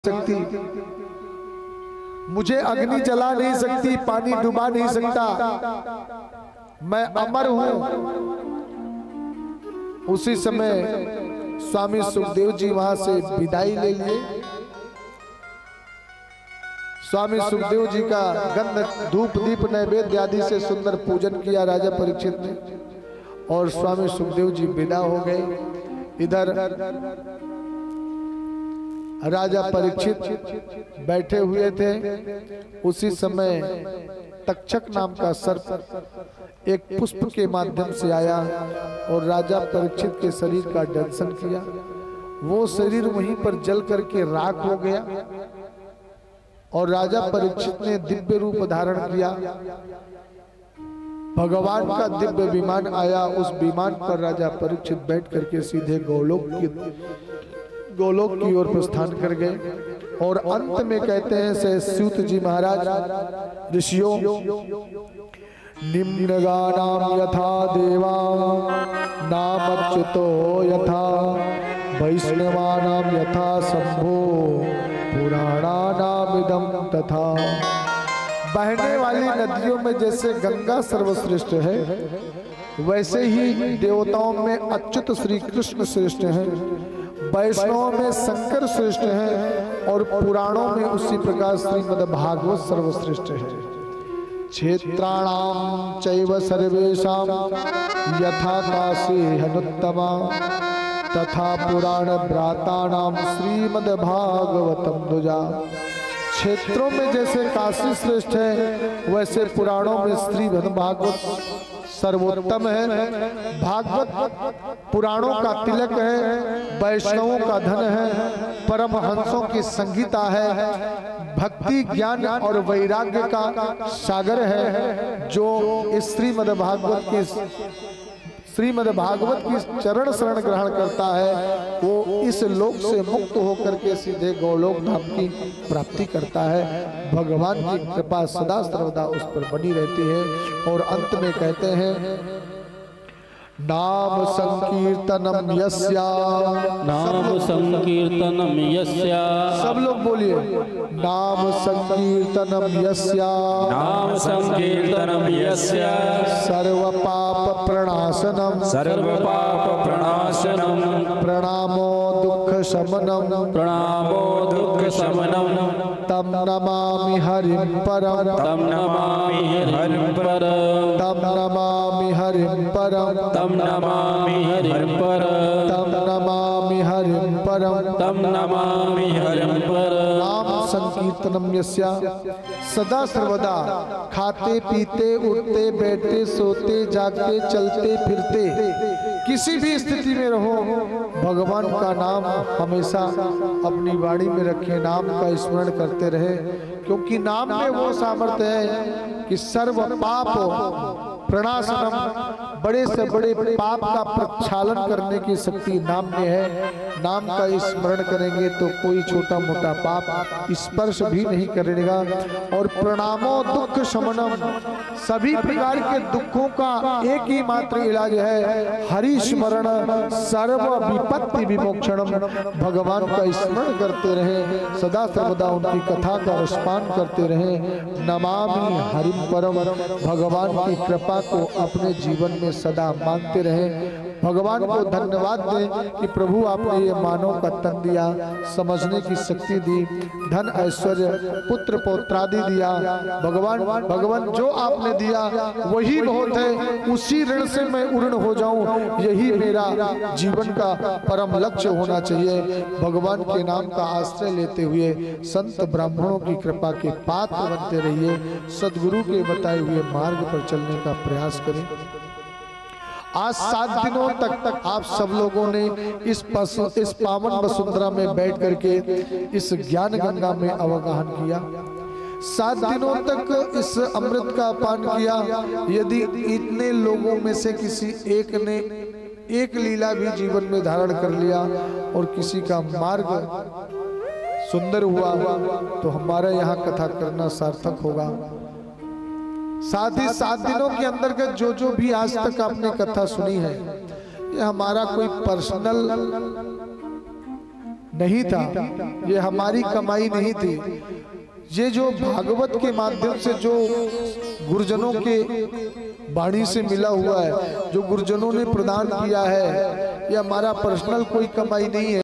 सकती, मुझे अग्नि जला नहीं सकती, पानी डुबा नहीं सकता, मैं अमर हूं। उसी समय स्वामी सुखदेव जी वहां से विदाई ले लिए। स्वामी सुखदेव जी का गंध धूप दीप नैवेद्य आदि से सुंदर पूजन किया राजा परीक्षित ने, और स्वामी सुखदेव जी विदा हो गए। इधर राजा परीक्षित बैठे हुए थे। उसी समय तक्षक नाम का सर्प एक पुष्प के माध्यम से आया और राजा परीक्षित के शरीर का दंशन किया। वो शरीर वहीं पर जल करके राख हो गया और राजा परीक्षित ने दिव्य रूप धारण किया। भगवान का दिव्य विमान आया। उस विमान पर राजा परीक्षित बैठ करके सीधे गोलोक की ओर प्रस्थान कर गए। और अंत में कहते हैं सूत जी महाराज, ऋषियों, निम्नगानाम यथा देवा नामच्युतो यथा वैष्णवानाम यथा शंभो पुराणानामिदं तथा। बहने वाली नदियों में जैसे गंगा सर्वश्रेष्ठ है, वैसे ही देवताओं में अच्युत श्री कृष्ण श्रेष्ठ है, वैष्णवों में शंकर श्रेष्ठ है, और पुराणों में उसी प्रकार श्रीमद् भागवत सर्वश्रेष्ठ है। क्षेत्राणाम चैव सर्वेषां यथा काशी हनुत्तमा तथा पुराण भ्रातानाम श्रीमद् भागवतम दुजा। क्षेत्रों में जैसे काशी श्रेष्ठ है, वैसे पुराणों में श्रीमद् भागवत सर्वोत्तम है। भागवत पुराणों का तिलक है, वैष्णवों का धन है, परमहंसों की संगीता है, भक्ति ज्ञान और वैराग्य का सागर है। जो इस श्रीमद् भागवत की चरण शरण ग्रहण करता है, वो इस लोक से मुक्त होकर के सीधे गोलोक धाम की प्राप्ति करता है। भगवान की कृपा सदा सर्वदा उस पर बनी रहती है। और अंत में कहते हैं, नाम संकीर्तनम यस्या, नाम संकीर्तनम यस्या, सब लोग बोलिए, नाम संकीर्तनम यस्या, नाम संकीर्तनम यस्या, सर्व पाप प्रणाशनम, सर्व पाप प्रणाशनम, प्रणामो दुख शमनम, प्रणामो दुख शमनम, तम नमामि हरिं परम, तम नमामि हरिं परम, तम नमामि हरिं परम, तम नमामि हरिं परम, तम नमामि हरिं परम, तम नमामि हरिं परम। नाम संकीर्तनम यस्या, सदा सर्वदा खाते पीते उठते बैठते सोते जागते चलते फिरते किसी भी स्थिति में रहो, भगवान का नाम हमेशा अपनी वाणी में रखें, नाम का स्मरण करते रहे। क्योंकि नाम में वो सामर्थ्य है कि सर्व पाप प्रणाशनम, बड़े से बड़े पाप का प्रक्षालन करने की शक्ति नाम में है। नाम का स्मरण करेंगे तो कोई छोटा मोटा पाप स्पर्श भी नहीं करेगा। और प्रणामो दुख शमनम, सभी प्रकार के दुखों का एक ही मात्र इलाज है, हरि स्मरण सर्व विपत्ति विमोक्षणम। भगवान का स्मरण करते रहे, सदा सर्वदा उनकी कथा का रसपान करते रहे। नमामि हरिं परम, भगवान की कृपा को अपने जीवन में सदा मानते रहे। भगवान को धन्यवाद दें कि प्रभु आपने ये मानव का तन दिया, समझने की शक्ति दी, धन ऐश्वर्य पुत्र पौत्रादि दिया। भगवान जो आपने दिया वही बहुत है, उसी ऋण से मैं उऋण हो जाऊं, यही मेरा जीवन का परम लक्ष्य होना चाहिए। भगवान के नाम का आश्रय लेते हुए संत ब्राह्मणों की कृपा के पात्र बनते रहिए। सद्गुरु के बताए हुए मार्ग पर चलने का प्रयास करें। आज 7 दिनों तक आप सब लोगों ने इस पावन वसुंधरा में बैठ करके इस ज्ञान गंगा में अवगाहन किया। 7 दिनों तक इस अमृत का पान किया। यदि इतने लोगों में से किसी एक ने एक लीला भी जीवन में धारण कर लिया और किसी का मार्ग सुंदर हुआ, तो हमारा यहाँ कथा करना सार्थक होगा। साथ ही 7 दिनों के अंतर्गत जो भी आज तक आपने कथा सुनी है, ये हमारा कोई पर्सनल नहीं था, ये हमारी कमाई नहीं थी। ये जो भागवत के माध्यम से जो गुरुजनों के वाणी से मिला हुआ है, जो गुरुजनों ने प्रदान किया है, ये हमारा पर्सनल कोई कमाई नहीं है।